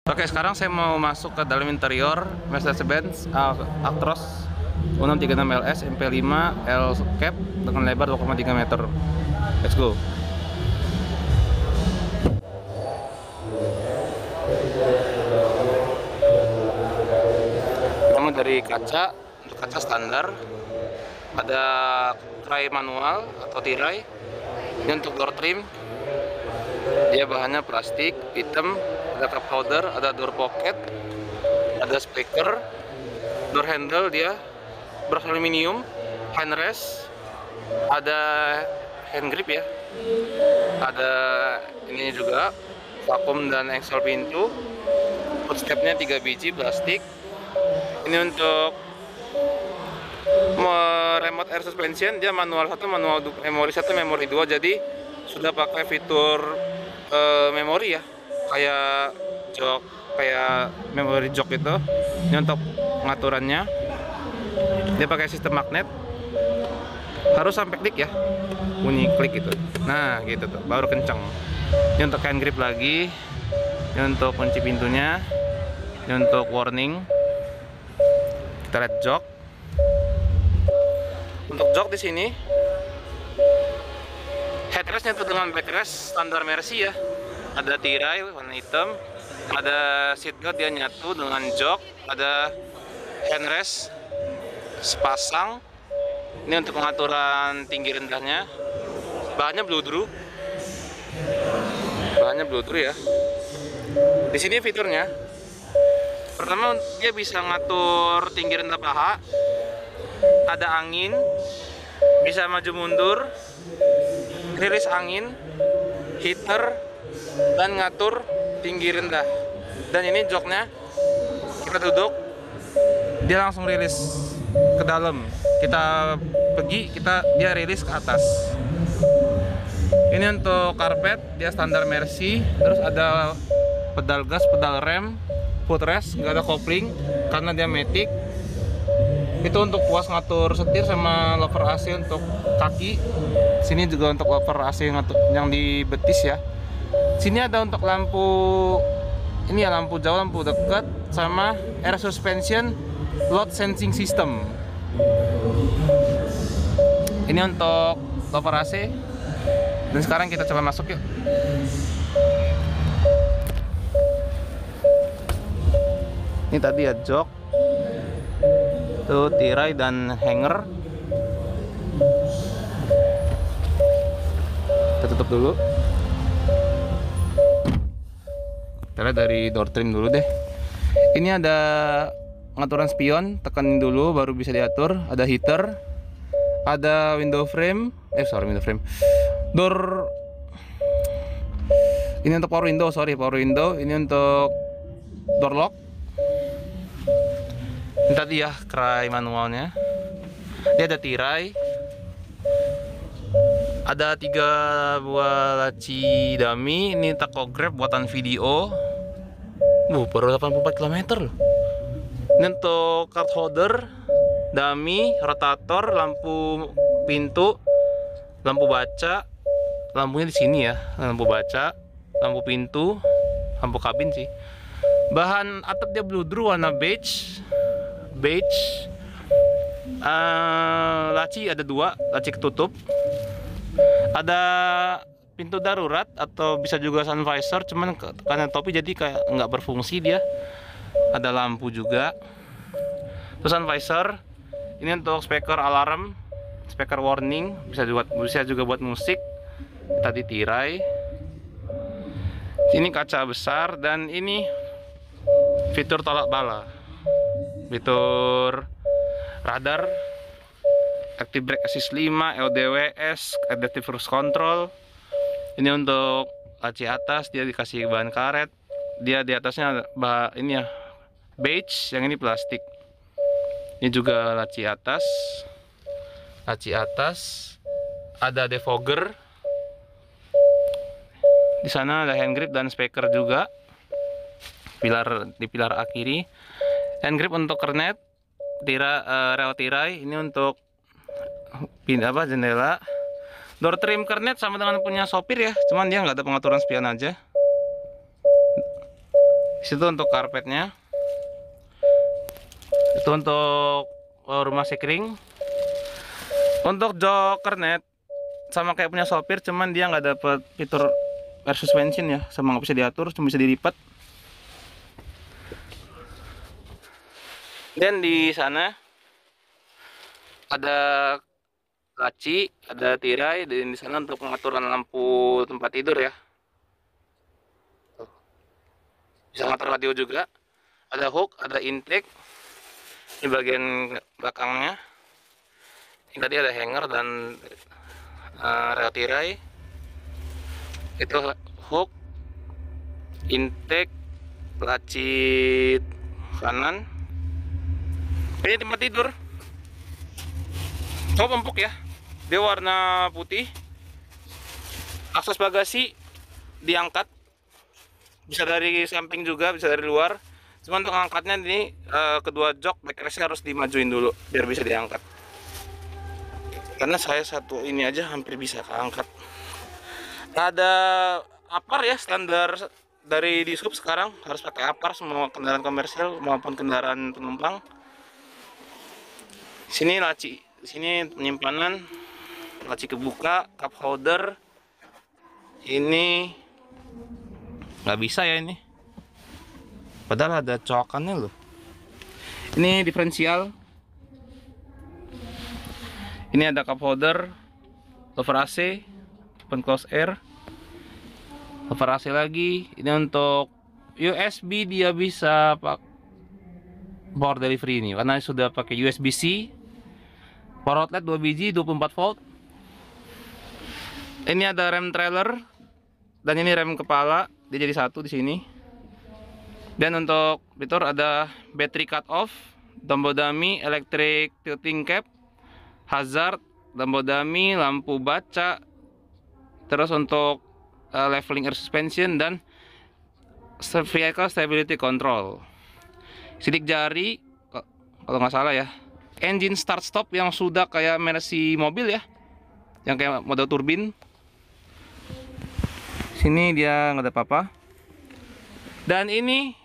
Oke, sekarang saya mau masuk ke dalam interior Mercedes-Benz Actros 636 LS MP5 L Cap dengan lebar 2,3 meter. Let's go. Pertama dari kaca, untuk kaca standar ada tirai manual atau tirai. Ini untuk door trim, dia bahannya plastik hitam, ada cup holder, ada door pocket, ada speaker, door handle dia beraluminium, handrest, ada hand grip ya, ada ini juga vakum dan engsel pintu, footstepnya 3 biji plastik. Ini untuk remote air suspension, dia manual 1, manual memori 1, memori 2, jadi sudah pakai fitur memori ya, kayak jok, kayak memori jok itu. Ini untuk pengaturannya, dia pakai sistem magnet, harus sampai klik ya, bunyi klik itu. Nah gitu tuh, baru kenceng. Ini untuk hand grip lagi, ini untuk kunci pintunya, ini untuk warning. Kita lihat jok. Untuk jok di sini, headrestnya tuh dengan backrest standar Mercy ya. Ada tirai warna hitam, ada seat guard dia nyatu dengan jok, ada handrest sepasang. Ini untuk pengaturan tinggi rendahnya. Bahannya bludru. Bahannya bludru ya. Di sini fiturnya, pertama dia bisa ngatur tinggi rendah paha, ada angin, bisa maju mundur, rilis angin, heater, dan ngatur tinggi rendah. Dan ini joknya, kita duduk, dia langsung rilis ke dalam. Kita pergi, dia rilis ke atas. Ini untuk karpet, dia standar Mercy. Terus ada pedal gas, pedal rem, footrest, nggak ada kopling karena dia matic. Itu untuk puas ngatur setir sama lever AC untuk kaki. Sini juga untuk lever AC yang di betis ya. Sini ada untuk lampu, ini ya, lampu jauh, lampu dekat, sama air suspension load sensing system. Ini untuk lever AC. Dan sekarang kita coba masuk yuk. Ini tadi ya jok, tuh tirai dan hanger. Kita tutup dulu. Kita lihat dari door trim dulu deh. Ini ada pengaturan spion, tekanin dulu baru bisa diatur. Ada heater, ada window frame, window frame, door. Ini untuk power window, power window. Ini untuk door lock. Ini tadi ya kerai manualnya. Dia ada tirai, ada 3 buah laci dummy. Ini tachograph buatan video. Baru 84 km loh. Ini untuk card holder, dummy, rotator, lampu pintu, lampu baca. Lampunya di sini ya, lampu baca, lampu pintu, lampu kabin sih. Bahan atap dia bludru warna beige. Laci ada 2, laci ketutup. Ada pintu darurat atau bisa juga sun visor, cuman karena topi jadi kayak nggak berfungsi dia. Ada lampu juga. Terus sun visor. Ini untuk speaker alarm, speaker warning, bisa juga buat musik. Tadi tirai. Ini kaca besar dan ini fitur tolak bala. Fitur radar, active brake assist 5, LDWS, adaptive cruise control. Ini untuk laci atas, dia dikasih bahan karet. Dia di atasnya ini ya, beige, yang ini plastik. Ini juga laci atas. Ada defogger. Di sana ada hand grip dan speaker juga. Di pilar A kiri. Hand grip untuk kernet, rel tirai. Ini untuk jendela. Door trim kernet sama dengan punya sopir ya, cuman dia nggak ada pengaturan spion aja. Situ untuk karpetnya. Itu untuk rumah sekring. Untuk jok kernet sama kayak punya sopir, cuman dia nggak dapet fitur air suspension ya, sama nggak bisa diatur, cuma bisa dilipat. Dan di sana ada laci, ada tirai, dan di sana untuk pengaturan lampu tempat tidur ya. Bisa ngatur radio juga. Ada hook, ada intake. Ini bagian belakangnya. Ini tadi ada hanger dan rel tirai. Itu hook, intake, laci kanan. Ini tempat tidur. Coba empuk ya. Dia warna putih. Akses bagasi diangkat. Bisa dari samping juga, bisa dari luar. Cuma untuk angkatnya ini kedua jok backrestnya harus dimajuin dulu biar bisa diangkat. Karena saya satu ini aja hampir bisa keangkat. Ada apar ya, standar dari di sub sekarang harus pakai apar semua kendaraan komersial maupun kendaraan penumpang. Sini laci, sini penyimpanan, laci kebuka, cup holder. Ini nggak bisa ya ini. Padahal ada coakannya loh. Ini diferensial. Ini ada cup holder, lover AC, open close air, lover AC lagi. Ini untuk USB, dia bisa pak power delivery ini karena sudah pakai USB-C. Power outlet 2 biji 24 volt. Ini ada rem trailer dan ini rem kepala, dia jadi satu di sini. Dan untuk fitur ada battery cut off, tombol dummy, electric tilting cap, hazard, tombol dummy, lampu baca, terus untuk leveling air suspension dan vehicle stability control. Sidik jari kalau nggak salah ya. Engine start stop yang sudah kayak Mercy mobil ya, yang kayak mode turbin. Sini dia nggak ada apa-apa. Dan ini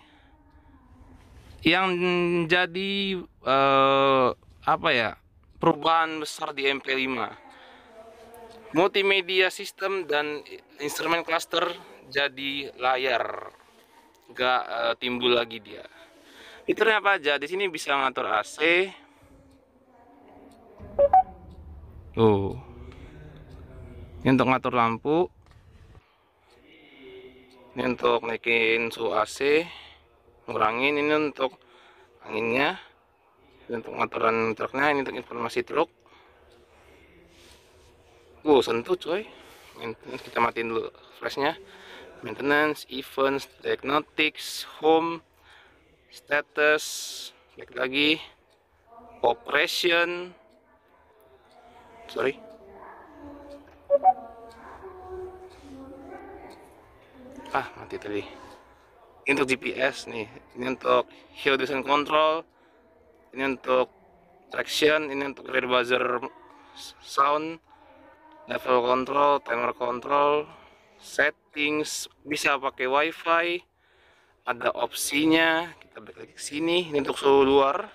yang jadi apa ya, perubahan besar di MP5. Multimedia system dan instrumen cluster jadi layar, nggak timbul lagi dia. Fiturnya apa aja? Di sini bisa ngatur AC. Ini untuk ngatur lampu. Ini untuk naikin suhu AC, ngurangin. Ini untuk anginnya. Ini untuk ngaturan truknya. Ini untuk informasi truk. Sentuh coy. Kita matiin dulu flashnya. Maintenance, events, diagnostics, home, status, klik lagi, operation. Sorry. Mati tadi. Ini untuk GPS nih. Ini untuk hill descent control. Ini untuk traction. Ini untuk rear buzzer sound, level control, timer control, settings. Bisa pakai wifi. Ada opsinya. Kita balik lagi ke sini. Ini untuk suhu luar.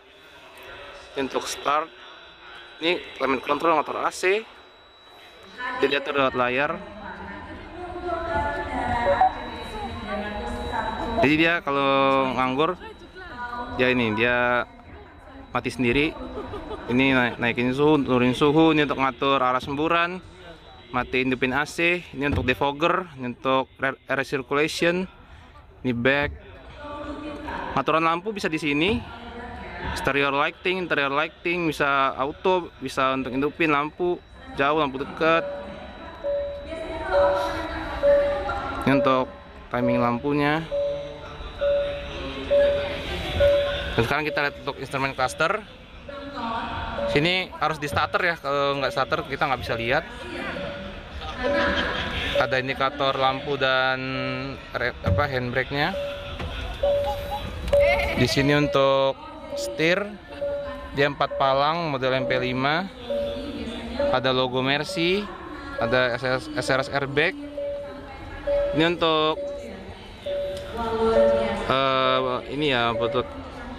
Ini untuk start. Ini climate control, motor AC. Jadi diatur lewat layar. Jadi dia kalau nganggur, ya ini dia mati sendiri. Ini naikin suhu, turunin suhu. Ini untuk ngatur arah semburan. Matiin hidupin AC. Ini untuk defogger. Ini untuk air circulation. Ini back. Aturan lampu bisa di sini. Exterior lighting, interior lighting, bisa auto, bisa untuk hidupin lampu jauh, lampu dekat. Ini untuk timing lampunya. Dan sekarang kita lihat untuk instrumen cluster. Sini harus di starter ya, kalau nggak starter kita nggak bisa lihat. Ada indikator lampu dan handbrake-nya. Di sini untuk setir, dia 4 palang model MP5. Ada logo Mercy, ada SRS airbag. Ini untuk ini ya butuh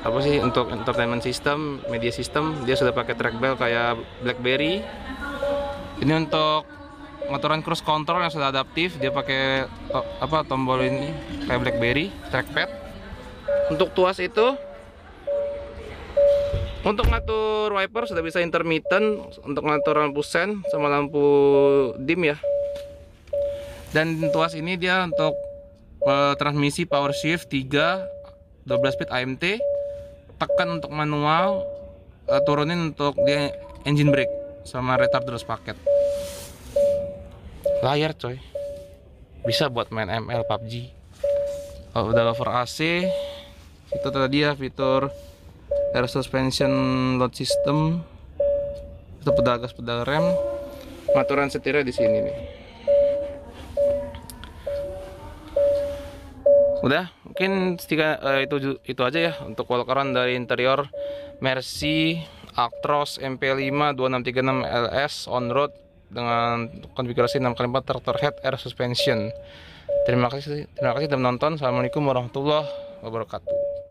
apa sih, untuk entertainment system, media system dia sudah pakai trackball kayak BlackBerry. Ini untuk pengaturan cruise control yang sudah adaptif, dia pakai tombol ini kayak BlackBerry, trackpad. Untuk tuas itu, untuk ngatur wiper sudah bisa intermittent, untuk ngatur lampu sen sama lampu dim ya. Dan tuas ini dia untuk transmisi power shift 3 12 speed AMT, tekan untuk manual, turunin untuk dia engine brake sama retard terus paket. Layar coy, bisa buat main ML PUBG. Kalau udah lover AC, itu tadi ya fitur air suspension load system, itu pedal gas, pedal rem, pengaturan setirnya di sini nih. Udah, mungkin itu aja ya untuk walk around dari interior Mercy Actros MP5 2636 LS on road dengan konfigurasi 6x4 tractor head air suspension. Terima kasih sudah menonton. Assalamualaikum warahmatullahi wabarakatuh.